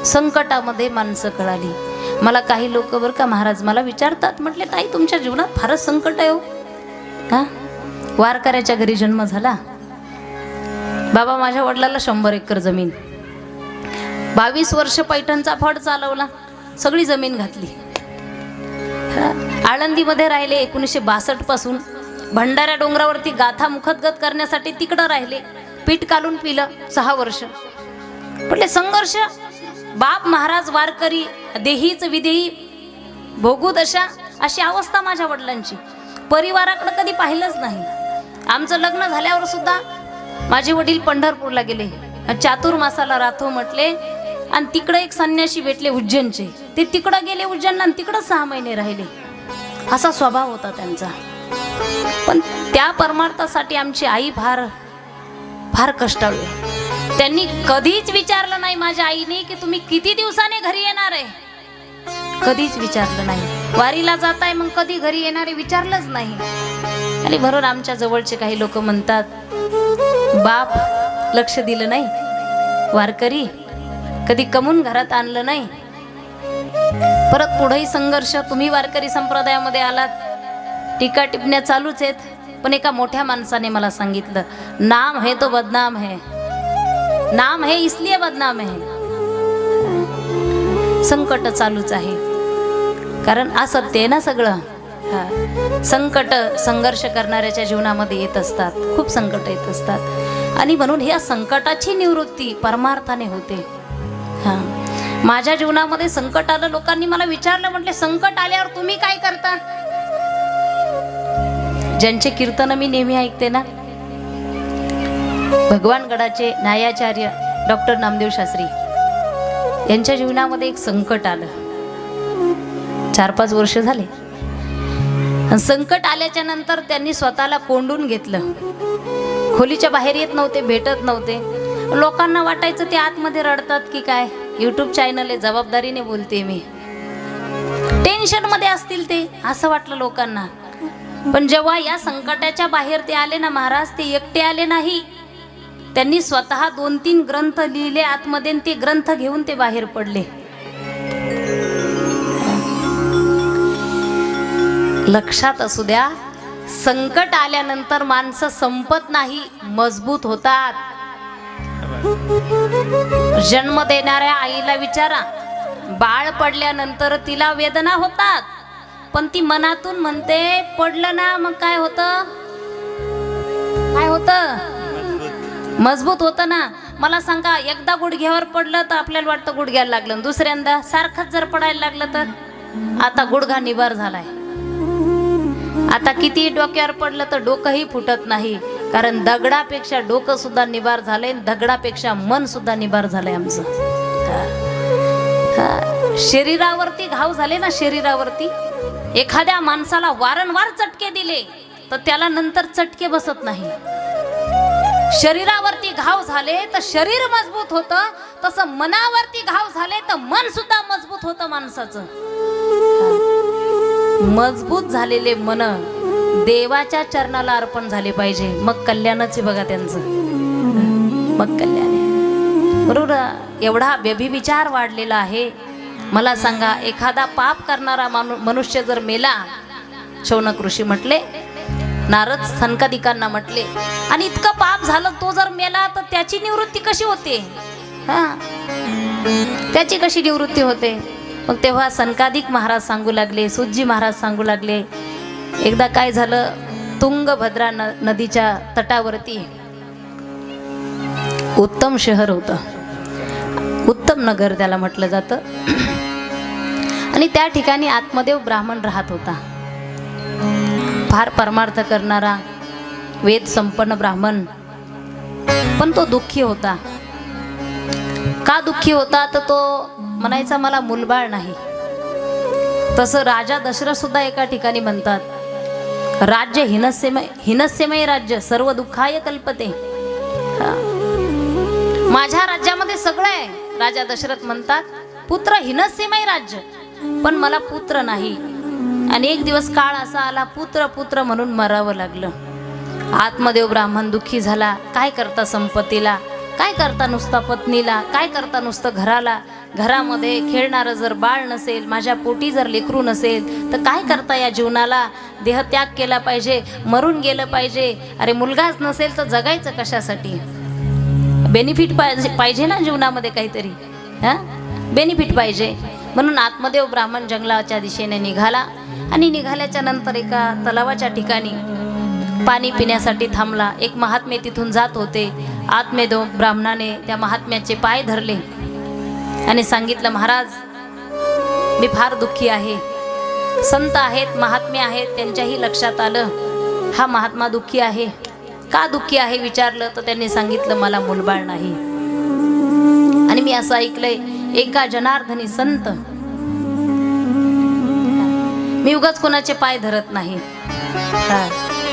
संकटामध्ये माणसं कळाली. मला काही लोक बरं का महाराज मला विचारतात, म्हटले ताई तुमच्या जीवनात फारच संकट आहे हो. हा, वारकऱ्याच्या घरी जन्म झाला. बाबा माझ्या वडिलाला 100 एकर जमीन, 22 वर्ष पैठणचा फड चालवला, सगळी जमीन घातली. आळंदीमध्ये राहिले 1962 पासून. भंडाऱ्या डोंगरावरती गाथा मुखदगत करण्यासाठी तिकडं राहिले. पीठ काढून पिलं 6 वर्ष. म्हटले संघर्ष. बाप महाराज वारकरी, देहीच विदेही भोगू दशा, अशी अवस्था माझ्या वडिलांची. परिवाराकडे कधी पाहिलंच नाही. आमचं लग्न झाल्यावर सुद्धा माझे वडील पंढरपूरला गेले, चातुर्मासाला राहतो म्हटले, आणि तिकडे एक संन्यासी भेटले उज्जैनचे. ते तिकडं गेले उज्जैनला आणि तिकडं 6 महिने राहिले. असा स्वभाव होता त्यांचा. पण त्या परमार्थासाठी आमची आई फार फार कष्टाळू. त्यांनी कधीच विचारलं नाही माझ्या आईने की तुम्ही किती दिवसाने घरी येणार आहे. कधीच विचारलं नाही. वारीला जाताय मग कधी घरी येणार आहे विचारलंच नाही. आणि बरोबर आमच्या जवळचे काही लोक म्हणतात बाप लक्ष दिलं नाही, वारकरी कधी कमवून घरात आणलं नाही. परत पुढेही संघर्ष. तुम्ही वारकरी संप्रदायामध्ये आलात, टीका टिप्पण्या चालूच आहेत. पण एका मोठ्या माणसाने मला सांगितलं, नाम है तो बदनाम है, नाम है इसलिए बदनाम है. संकट चालूच आहे, कारण असत्य आहे ना सगळं. संकट संघर्ष करणाऱ्याच्या जीवनामध्ये येत असतात, खूप संकट येत असतात. आणि म्हणून ह्या संकटाची निवृत्ती परमार्थाने होते. माझ्या जीवनामध्ये संकट आलं. लोकांनी मला विचारलं, म्हटले संकट आल्यावर तुम्ही काय करता? ज्यांचे कीर्तन मी नेहमी ऐकते ना, भगवानगडाचे न्यायाचार्य डॉक्टर नामदेव शास्त्री यांच्या जीवनामध्ये एक संकट आलं. 4-5 वर्ष झाले. संकट आल्याच्या नंतर त्यांनी स्वतःला कोंडून घेतलं. खोलीच्या बाहेर येत नव्हते, भेटत नव्हते. लोकांना वाटायचं ते आतमध्ये रडतात की काय. यूट्यूब चॅनल आहे, जबाबदारीने बोलते मी. टेन्शन मध्ये असतील ते, असं वाटलं लोकांना. पण जेव्हा या संकटाच्या बाहेर ते आले ना महाराज, ते एकटे आले नाही. त्यांनी स्वतः 2-3 ग्रंथ लिहिले आतमध्ये, ते ग्रंथ घेऊन ते बाहेर पडले. लक्षात असू द्या, संकट आल्यानंतर माणसं संपत नाही, मजबूत होतात. जन्म देणाऱ्या आईला विचारा, बाळ पडल्यानंतर तिला वेदना होतात, पण ती मनातून म्हणते पडलं ना मग काय होतं, काय होतं, मजबूत होतं ना. मला सांगा, एकदा गुडघ्यावर पडलं तर आपल्याला वाटतं गुडघ्याला लागलं, दुसऱ्यांदा सारखंच जर पडायला लागलं तर. आता गुडघा निबार झालाय. आता किती डोक्यावर पडलं तर डोकंही फुटत नाही, कारण दगडापेक्षा डोकं सुद्धा निबार झालंय, दगडापेक्षा मन सुद्धा निबार झालंय आमचं. शरीरावरती घाव झाले ना, शरीरावरती एखाद्या माणसाला वारंवार चटके दिले तर त्याला नंतर चटके बसत नाही. शरीरावरती घाव झाले तर शरीर मजबूत होतं, तसं मनावरती घाव झाले तर मन सुद्धा मजबूत होतं माणसाचं. मजबूत झालेले मन देवाच्या चरणाला अर्पण झाले पाहिजे, मग कल्याणच आहे बघा त्यांचं, मग कल्याण आहे. बरोबर. एवढा व्यभिचार वाढलेला आहे. मला सांगा, एखादा पाप करणारा मनुष्य जर मेला, शौनक ऋषी म्हटले, नारद सनकादिकांना म्हटले, आणि इतकं पाप झालं तो जर मेला तर त्याची निवृत्ती कशी होते? त्याची कशी निवृत्ती होते? मग तेव्हा सनकादिक महाराज सांगू लागले, सूतजी महाराज सांगू लागले, एकदा काय झालं, तुंगभद्रा नदीच्या तटावरती उत्तम शहर होतं, उत्तम नगर त्याला म्हटलं जातं. आणि त्या ठिकाणी आत्मदेव ब्राह्मण राहत होता. फार परमार्थ करणारा, वेद संपन्न ब्राह्मण. पण तो दुःखी होता. का दुःखी होता? तर तो म्हणायचा मला मुलबाळ नाही. तसं राजा दशरथ सुद्धा एका ठिकाणी म्हणतात, राज्य हिनस्यमय राज्य सर्व दुःखाय कल्पते. माझ्या राज्यामध्ये सगळं आहे. राजा दशरथ म्हणतात, पुत्र हिनस्यमय राज्य, पण मला पुत्र नाही. आणि एक दिवस काळ असा आला, पुत्र पुत्र म्हणून मरावं लागलं. आत्मदेव ब्राह्मण दुःखी झाला. काय करता संपत्तीला, काय करता नुसता पत्नीला, काय करता नुसतं घराला, घरामध्ये खेळणारं जर बाळ नसेल, माझ्या पोटी जर लेकरू नसेल, तर काय करता या जीवनाला? देहत्याग केला पाहिजे, मरून गेलं पाहिजे. अरे मुलगाच नसेल तर जगायचं कशासाठी? बेनिफिट पाहिजे ना जीवनामध्ये काहीतरी, हां बेनिफिट पाहिजे. म्हणून आत्मदेव ब्राह्मण जंगलाच्या दिशेने निघाला आणि निघाल्याच्या नंतर एका तलावाच्या ठिकाणी पाणी पिण्यासाठी थांबला. एक महात्मे तिथून जात होते. आत्मदेव ब्राह्मणाने त्या महात्म्याचे पाय धरले आणि सांगितलं, महाराज मी फार दुःखी आहे. संत आहेत, महात्मे आहेत, त्यांच्याही लक्षात आलं हा महात्मा दुःखी आहे. का दुःखी आहे विचारलं तर त्यांनी सांगितलं, मला मुलबाळ नाही. आणि मी असं ऐकलंय, एका जनार्दनी संत, मी उगाच कोणाचे पाय धरत नाही,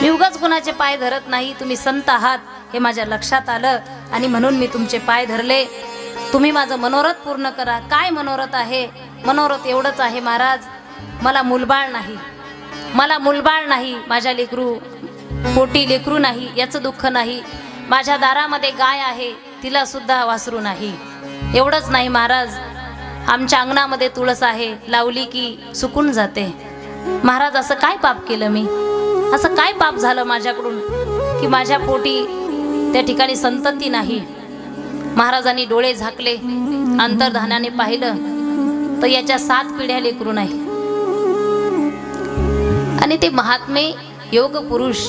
मी उगाच कोणाचे पाय धरत नाही. तुम्ही संत आहात हे माझ्या लक्षात आलं आणि म्हणून मी तुमचे पाय धरले. तुम्ही माझं मनोरथ पूर्ण करा. काय मनोरथ आहे? मनोरथ एवढंच आहे महाराज, मला मुलबाळ नाही, मला मुलबाळ नाही. माझ्या लेकरू पोटी लेकरू नाही याचं दुःख नाही. माझ्या दारामध्ये गाय आहे, तिला सुद्धा वासरू नाही. एवढंच नाही महाराज, आमच्या अंगणामध्ये तुळस आहे, लावली की सुकून जाते. महाराज असं काय पाप केलं मी? असं काय पाप झालं माझ्याकडून की माझ्या पोटी त्या ठिकाणी संतती नाही? महाराजांनी डोळे झाकले, अंतर्धानाने पाहिलं तर याच्या 7 पिढ्या लेकरू नाही. आणि ते महात्मे योग पुरुष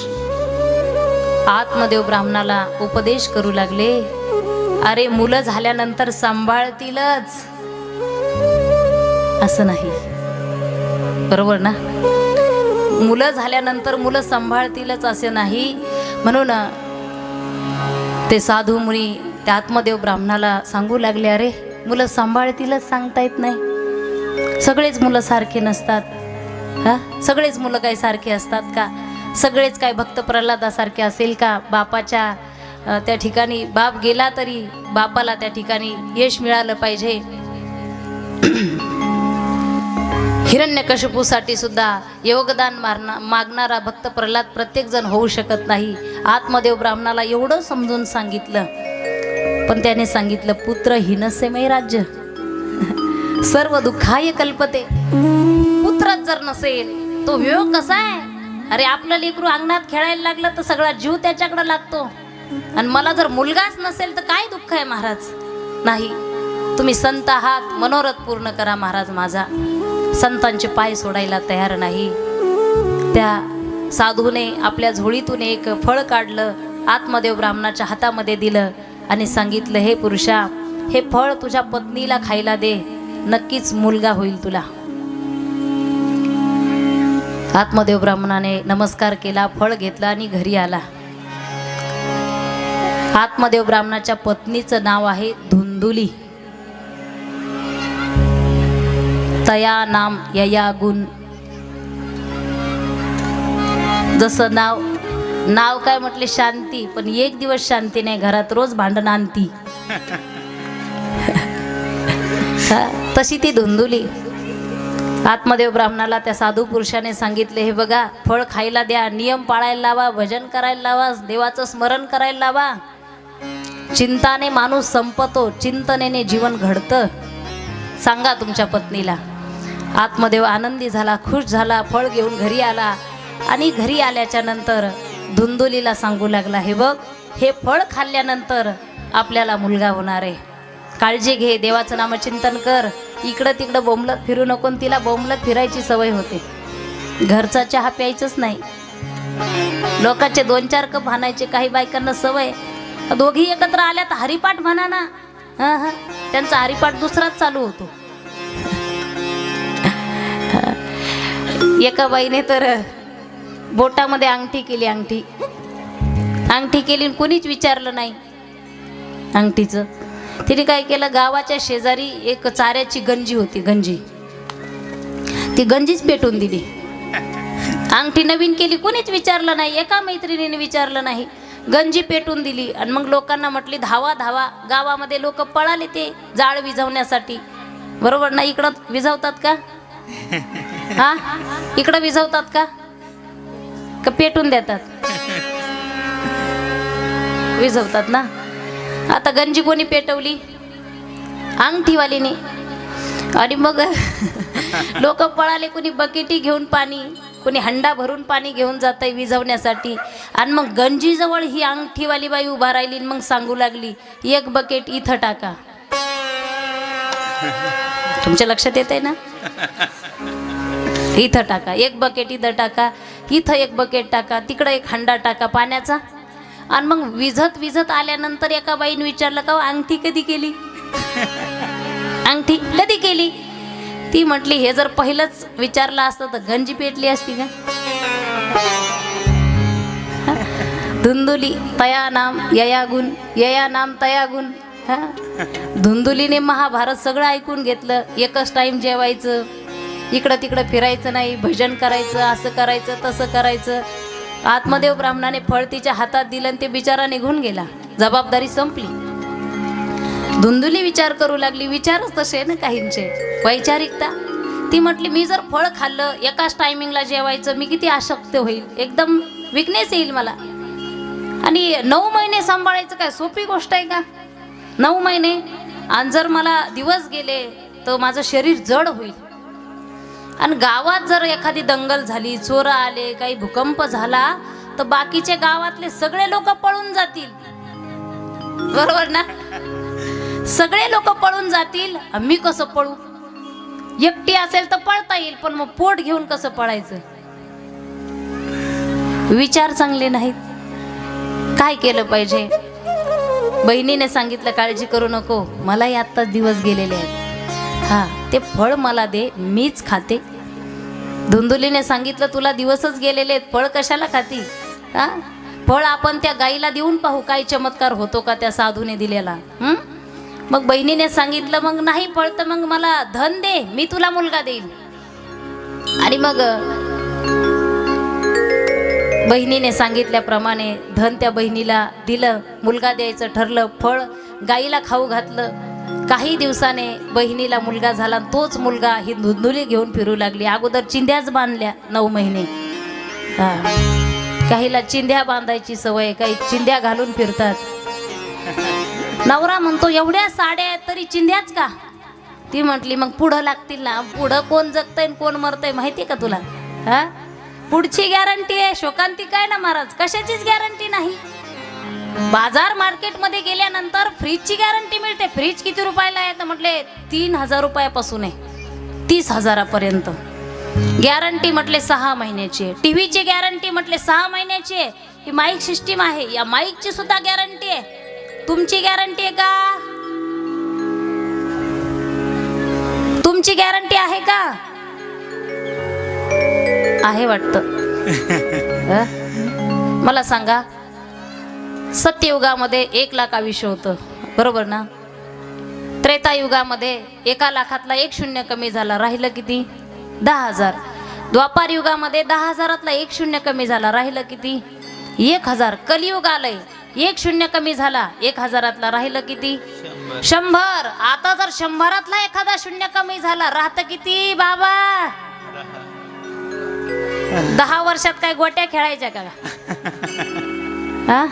आत्मदेव ब्राह्मणाला उपदेश करू लागले, अरे मुलं झाल्यानंतर सांभाळतीलच असं नाही, बरोबर ना? मुलं झाल्यानंतर मुलं सांभाळतीलच असे नाही. म्हणून ते साधू मुनी त्या आत्मदेव ब्राह्मणाला सांगू लागले, अरे मुलं सांभाळतीलच सांगता येत नाही. सगळेच मुलं सारखे नसतात. सगळेच मुलं काही सारखे असतात का? सगळेच काय भक्त प्रल्हादासारखे असेल का? बापाच्या त्या ठिकाणी बाप गेला तरी बापाला त्या ठिकाणी यश मिळालं पाहिजे. हिरण्यकशिपूसाठी सुद्धा योगदान मागणारा भक्त प्रल्हाद प्रत्येक जण होऊ शकत नाही. आत्मदेव ब्राह्मणाला एवढं समजून सांगितलं, पण त्याने सांगितलं, पुत्र हीनस्य मै राज्य सर्व दुःखाय कल्पते. पुत्रच जर नसेल तो वियोग कसा आहे? अरे आपलं लेकरू अंगणात खेळायला लागलं तर सगळा जीव त्याच्याकडे लागतो, आणि मला जर मुलगाच नसेल तर काय दुःख आहे महाराज? नाही, तुम्ही संत आहात, मनोरथ पूर्ण करा महाराज माझा. संतांचे पाय सोडायला तयार नाही. त्या साधूने आपल्या झोळीतून एक फळ काढलं, आत्मदेव ब्राह्मणाच्या हातामध्ये दिलं आणि सांगितलं, हे पुरुषा, हे फळ तुझ्या पत्नीला खायला दे, नक्कीच मुलगा होईल तुला. आत्मदेव ब्राह्मणाने नमस्कार केला, फळ घेतलं आणि घरी आला. आत्मदेव ब्राह्मणाच्या पत्नीचं नाव आहे धुंदुली. तया नाम यया गुण. जसं नाव काय म्हटले? शांती. पण एक दिवस शांती नाही, घरात रोज भांडण आणती. तशी ती धुंदुली. आत्मदेव ब्राह्मणाला त्या साधू पुरुषाने सांगितले, हे बघा, फळ खायला द्या, नियम पाळायला लावा, भजन करायला लावा, देवाचं स्मरण करायला लावा. चिंताने माणूस संपतो, चिंतनेने जीवन घडतं. सांगा तुमच्या पत्नीला. आत्मदेव आनंदी झाला, खुश झाला, फळ घेऊन घरी आला आणि घरी आल्याच्या नंतर धुंदुलीला सांगू लागला, हे बघ, हे फळ खाल्ल्यानंतर आपल्याला मुलगा होणार आहे. काळजी घे, देवाचं नामचिंतन कर, इकडं तिकडं बोंबलत फिरू नको. तिला बोंबलत फिरायची सवय होते. घरचा चहा प्यायचंच नाही, लोकांचे 2-4 कप हाणायचे. काही बायकांना सवय, दोघी एकत्र आल्या तर हरिपाठ म्हणा ना. त्यांचा हरिपाठ दुसराच चालू होतो. एका बाईने तर बोटामध्ये अंगठी केली, अंगठी केली, कोणीच विचारलं नाही अंगठीचं. तिने काय केलं, गावाच्या शेजारी एक चाऱ्याची गंजी होती, ती गंजीच पेटून दिली. अंगठी नवीन केली, कोणीच विचारलं नाही, एका मैत्रिणीने विचारलं नाही, गंजी पेटून दिली. आणि मग लोकांना म्हटली, धावा धावा. गावामध्ये लोक पळाले ते जाळ विझवण्यासाठी, बरोबर ना? इकडं विझवतात का? इकडं विझवतात का पेटून देतात? विझवतात ना. आता गंजी कोणी पेटवली? अंगठीवालीने. आणि मग लोक पळाले, कोणी बकेटी घेऊन पाणी, कोणी हंडा भरून पाणी घेऊन जात आहे विझवण्यासाठी. आणि मग गंजीजवळ ही अंगठीवाली बाई उभा राहिली आणि मग सांगू लागली, एक बकेट इथं टाका. तुमच्या लक्षात येत आहे ना? इथं टाका, एक बकेट इथं टाका, इथं एक बकेट टाका, तिकडं एक हंडा टाका पाण्याचा. आणि मग विझत विझत आल्यानंतर एका बाईने विचारलं, का अंगठी कधी केली? अंगठी कधी केली? ती म्हटली, हे जर पहिलंच विचारलं असतं तर गंजी पेटली असती का? धुंदुली तया नाम यया गुण, यया नाम तया गुण. धुंदुलीने महाभारत सगळं ऐकून घेतलं. एकच टाइम जेवायचं, इकडं तिकडं फिरायचं नाही, भजन करायचं, असं करायचं तसं करायचं. आत्मदेव ब्राह्मणाने फळ तिच्या हातात दिलं आणि ते बिचारा निघून गेला. जबाबदारी संपली. धुंदुली विचार करू लागली. विचारच तसे ना काहींचे, वैचारिकता. ती म्हटली, मी जर फळ खाल्लं, एकाच टायमिंगला जेवायचं, मी किती आशक्त होईल, एकदम विकनेस येईल मला. आणि 9 महिने सांभाळायचं काय सोपी गोष्ट आहे का? 9 महिने. आणि जर मला दिवस गेले तर माझं शरीर जड होईल. आणि गावात जर एखादी दंगल झाली, चोर आले, काही भूकंप झाला, तर बाकीचे गावातले सगळे लोक पळून जातील. बरोबर ना? सगळे लोक पळून जातील. मी कसं पळू? एकटी असेल तर पळता येईल, पण मग पोट घेऊन कसं पळायचं? विचार चांगले नाहीत. काय केलं पाहिजे? बहिणीने सांगितलं, काळजी करू नको, मलाही आत्ताच दिवस गेलेले आहेत, हा ते फळ मला दे, मीच खाते. धुंदुलीने सांगितलं, तुला दिवसच गेलेले आहेत, फळ कशाला खाती? हा फळ आपण त्या गाईला देऊन पाहू, काय चमत्कार होतो का त्या साधूने दिलेला. मग बहिणीने सांगितलं, मग नाही फळ तर मग मला धन दे, मी तुला मुलगा देईल. आणि मग बहिणीने सांगितल्याप्रमाणे धन त्या बहिणीला दिलं, मुलगा द्यायचं ठरलं. फळ गाईला खाऊ घातलं. काही दिवसाने बहिणीला मुलगा झाला. तोच मुलगा ही धुंदुली घेऊन फिरू लागली. अगोदर चिंध्याच बांधल्या 9 महिने. काहीला चिंध्या बांधायची सवय, काही चिंध्या घालून फिरतात. नवरा म्हणतो, एवढ्या साड्या आहेत तरी चिंध्याच का? ती म्हटली, मग पुढं लागतील ना. पुढं कोण जगतंय कोण मरतंय माहिती का तुला? हा पुढची गॅरंटी आहे, शोकांतिका आहे ना महाराज, कशाचीच गॅरंटी नाही. बाजार मार्केटमध्ये गेल्यानंतर फ्रीजची गॅरंटी मिळते. फ्रीज किती रुपयाला आहे? तर म्हटले 3000 रुपयापासून आहे 30,000पर्यंत. गॅरंटी म्हटले 6 महिन्याची आहे. टीव्हीची गॅरंटी म्हटले 6 महिन्याची आहे. ही माईक सिस्टीम आहे, या माईकची सुद्धा गॅरंटी आहे. तुमची गॅरंटी आहे का? तुमची गॅरंटी आहे का? आहे वाटतं. मला सांगा, सत्ययुगामध्ये 1 लाख आयुष्य होतं, बरोबर ना? त्रेतायुगामध्ये 1 लाखातला 1 शून्य कमी झाला, राहिलं किती? 10,000. द्वापार युगामध्ये 10,000तला 1 शून्य कमी झाला, राहिलं किती? 1,000. कलियुग आलंय, 1 शून्य कमी झाला, 1,000तला राहिलं किती? 100. आता जर 100तला एखादा शून्य कमी झाला, राहतं किती बाबा? 10 वर्षात काय गोट्या खेळायच्या का? हा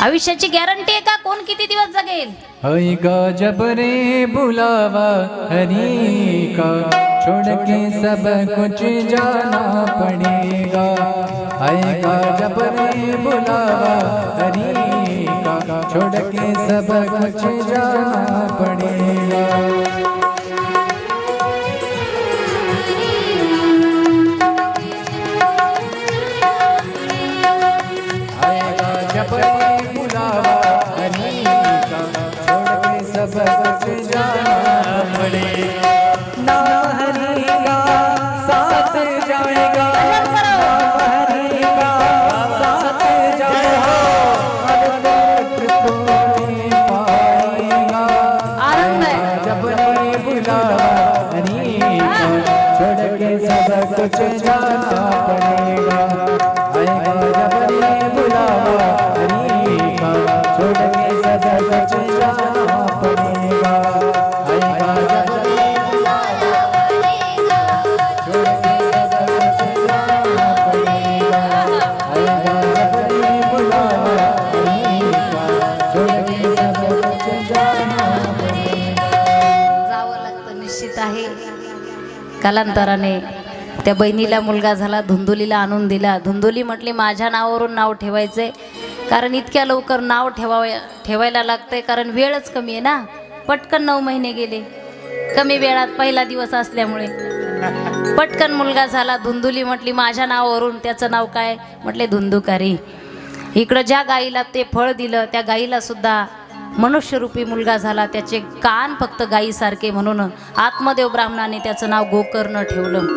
आयुष्याची गॅरंटी आहे का? कोण किती दिवस जगेल? हई का जब रे बुलावा हरी का, छोड़ के सब कुछ जाना पड़ेगा. हई का जब रे बुलावा हरी का, छोड़ के सब कुछ जाना पड़ेगा. कुछ जाना पड़ेगा. आएगा जब ये बुलावा हरी का, छोड़ के सब कुछ जाना पड़ेगा. आएगा जब ये बुलावा हरी का, छोड़ के सब कुछ जाना पड़ेगा. आएगा जब ये बुलावा हरी का, छोड़ के सब कुछ जाना पड़ेगा. जावं लागतं सुटसुटीत आहे. कालांतराने त्या बहिणीला मुलगा झाला, धुंदुलीला आणून दिला. धुंदुली म्हटली माझ्या नावावरून नाव ठेवायचंय, कारण इतक्या लवकर नाव ठेवायला लागतंय, कारण वेळच कमी आहे ना. पटकन 9 महिने गेले, कमी वेळात पहिला दिवस असल्यामुळे पटकन मुलगा झाला. धुंदुली म्हटली माझ्या नावावरून. त्याचं नाव काय? म्हटले धुंदुकारी. इकडं ज्या गाईला ते फळ दिलं त्या गाईला सुद्धा मनुष्यरूपी मुलगा झाला. त्याचे कान फक्त गाईसारखे, म्हणून आत्मदेव ब्राह्मणाने त्याचं नाव गोकर्ण ठेवलं.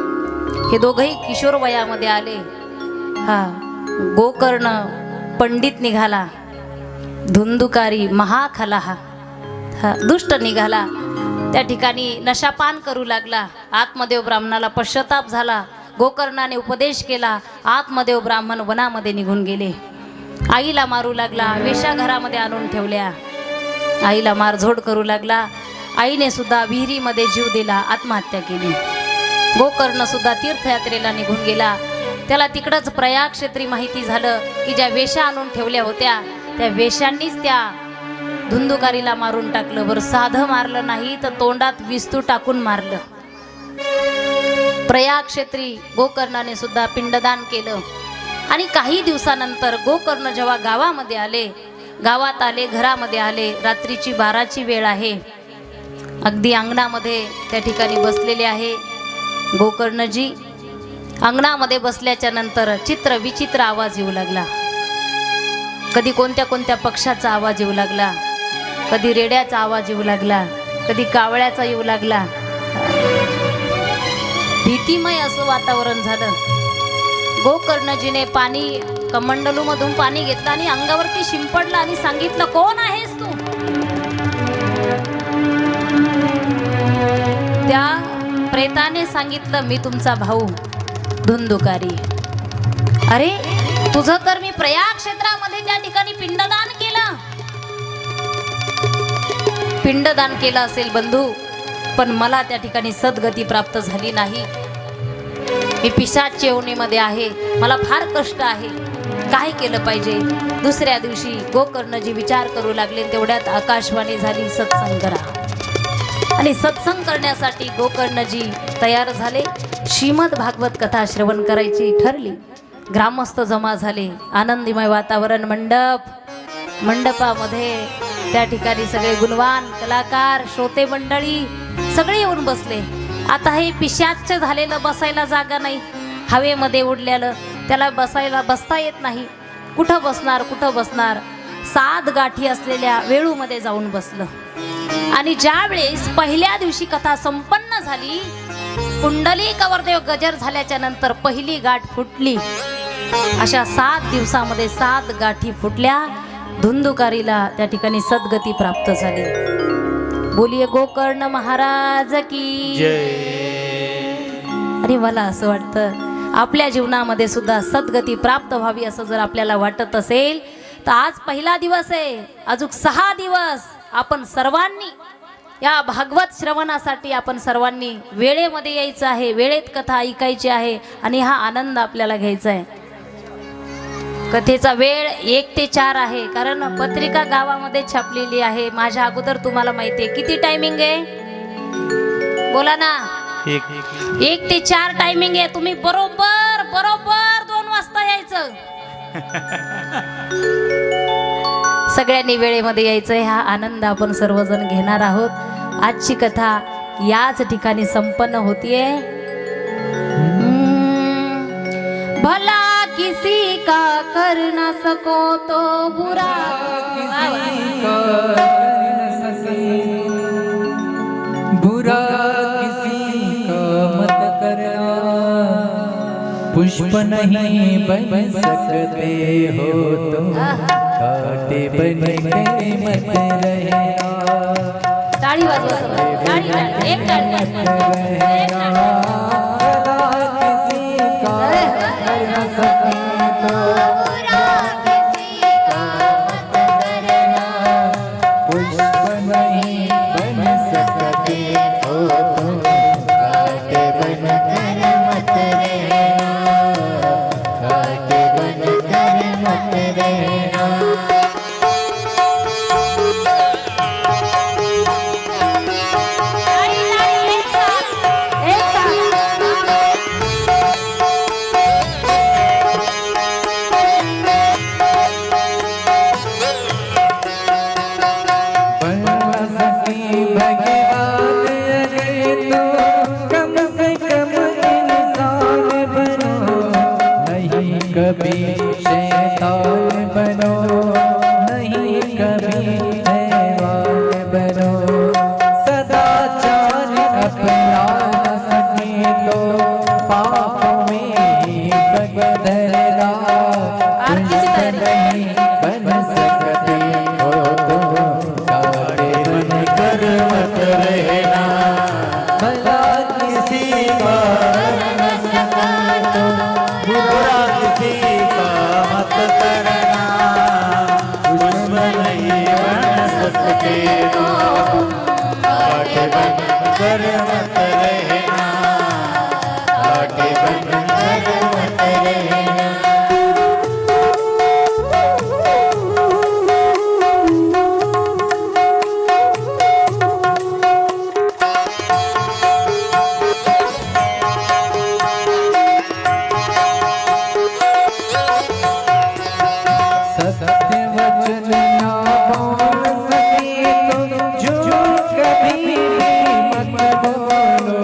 हे दोघंही किशोर वयामध्ये आले. गोकर्ण पंडित निघाला, धुंदुकारी महाखला दुष्ट निघाला. त्या ठिकाणी नशापान करू लागला. आत्मदेव ब्राह्मणाला पश्चाताप झाला. गोकर्णाने उपदेश केला. आत्मदेव ब्राह्मण वनामध्ये निघून गेले. आईला मारू लागला. वेश्याघरामध्ये आणून ठेवल्या. आईला मारझोड करू लागला. आईने सुद्धा विहिरीमध्ये जीव दिला, आत्महत्या केली. गोकर्ण सुद्धा तीर्थयात्रेला निघून गेला. त्याला तिकडंच प्रयाग क्षेत्री माहिती झालं की ज्या वेश्या आणून ठेवल्या होत्या त्या वेश्यांनीच त्या धुंदुकारीला मारून टाकलं. बरं साधं मारलं नाही तर तोंडात विस्तू टाकून मारलं. प्रयाग क्षेत्री गोकर्णाने सुद्धा पिंडदान केलं. आणि काही दिवसानंतर गोकर्ण जेव्हा गावामध्ये आले, गावात आले, घरामध्ये आले, रात्रीची 12ची वेळ आहे. अगदी अंगणामध्ये त्या ठिकाणी बसलेले आहे गोकर्णजी. अंगणामध्ये बसल्याच्या नंतर चित्र विचित्र आवाज येऊ लागला. कधी कोणत्या कोणत्या पक्षाचा आवाज येऊ लागला, कधी रेड्याचा आवाज येऊ लागला, कधी कावळ्याचा येऊ लागला. भीतिमय असं वातावरण झालं. गोकर्णजीने पाणी कमंडलूमधून पाणी घेतलं आणि अंगावरती शिंपडलं आणि सांगितलं कोण आहेस तू? त्या प्रेताने सांगितलं मी तुमचा भाऊ धुंदुकारी. अरे तुझं तर मी प्रयाग क्षेत्रामध्ये त्या ठिकाणी पिंडदान केलं. पिंडदान केलं असेल बंधू, पण मला त्या ठिकाणी सद्गती प्राप्त झाली नाही. मी पिशाच योनीमध्ये आहे, मला फार कष्ट आहे, काय केलं पाहिजे? दुसऱ्या दिवशी गोकर्णजी विचार करू लागले. तेवढ्यात आकाशवाणी झाली सत्संग करा. आणि सत्संग करण्यासाठी गोकर्णजी तयार झाले. श्रीमद भागवत कथा श्रवण करायची ठरली. ग्रामस्थ जमा झाले. आनंदीमय वातावरण. मंडपामध्ये त्या ठिकाणी सगळे गुणवान कलाकार, श्रोते मंडळी सगळे येऊन बसले. आता हे पिशाच झालेलं, बसायला जागा नाही, हवेमध्ये उडलेलं, त्याला बसता येत नाही. कुठं बसणार? 7 गाठी असलेल्या वेळूमध्ये जाऊन बसलं. आणि ज्या वेळेस पहिल्या दिवशी कथा संपन्न झाली, कुंडली कवरदेव गजर झाल्याच्या नंतर पहिली गाठ फुटली. अशा 7 दिवसामध्ये 7 गाठी फुटल्या. धुंदुकारीला त्या ठिकाणी सद्गती प्राप्त झाली. बोलिये गोकर्ण महाराज की जय. आणि मला असं वाटतं आपल्या जीवनामध्ये सुद्धा सद्गती प्राप्त व्हावी असं जर आपल्याला वाटत असेल तर आज पहिला दिवस आहे. अजून 6 दिवस आपण सर्वांनी या भागवत श्रवणासाठी आपण सर्वांनी वेळेमध्ये यायचं आहे. वेळेत कथा ऐकायची आहे आणि हा आनंद आपल्याला घ्यायचा आहे. कथेचा वेळ 1 ते 4 आहे, कारण पत्रिका गावामध्ये छापलेली आहे. माझ्या अगोदर तुम्हाला माहिती आहे किती टायमिंग आहे? बोला ना. 1 ते 4 टायमिंग आहे. तुम्ही बरोबर 2 वाजता यायचं. सगळ्यांनी वेळेमध्ये यायचं. हा आनंद आपण सर्वजण घेणार आहोत. आजची कथा याच ठिकाणी संपन्न होतीये. भला किसी का कर न सको तो बुरा किसी का कर न सके, बुरा किसी का मत करना, पुष्प नहीं बन सकते हो तुम, कांटे बन के मत रहना. ताली वाजवा सब. ताली एक ताली. कर मत रहना, कांटे बनकर मत रहना। सत्य वचन ना बोल सके तो झूठ कभी भी मत बोलो।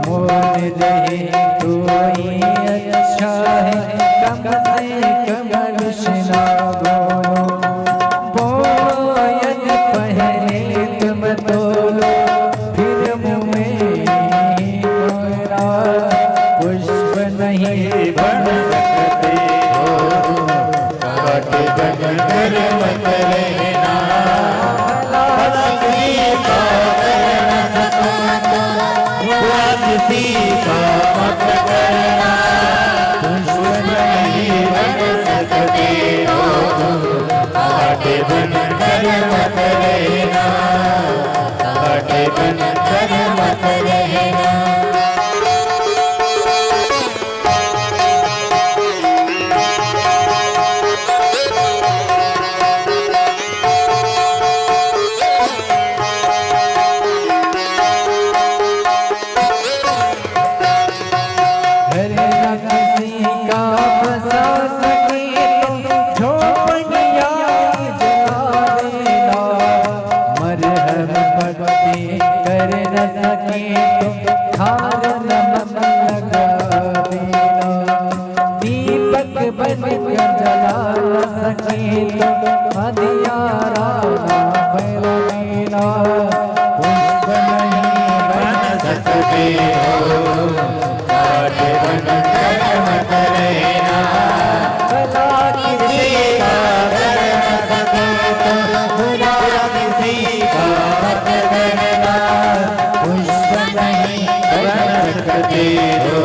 मोल रहे तो ये अच्छा है, कम से कम रुष्णा बोलो। बोलो यदि पहले तुम तोलो, फिर मुँह में मोरा पुष्प नहीं बन सकते हो, कांटे बनकर मत रहना, भला किसी का कर न सको तो बुरा किसी का मत करना। दुश्मन नहीं बन सकते हो, कांटे बनकर मत रहना, कांटे बनकर मत रहना। घर न किसी का बसा सके तो झोपड़ियाँ जला देना। मरहम पट्टी कर न सके तो खार नमक लगा देना। दीपक बनकर जला न सके तो अंधियारा ना फैला देना। पुष्प नहीं बन सकते हो, कांटे बनकर मत रहना, भला किसी का कर न सको तो बुरा किसी का मत करना। पुष्प नहीं बन सकते हो,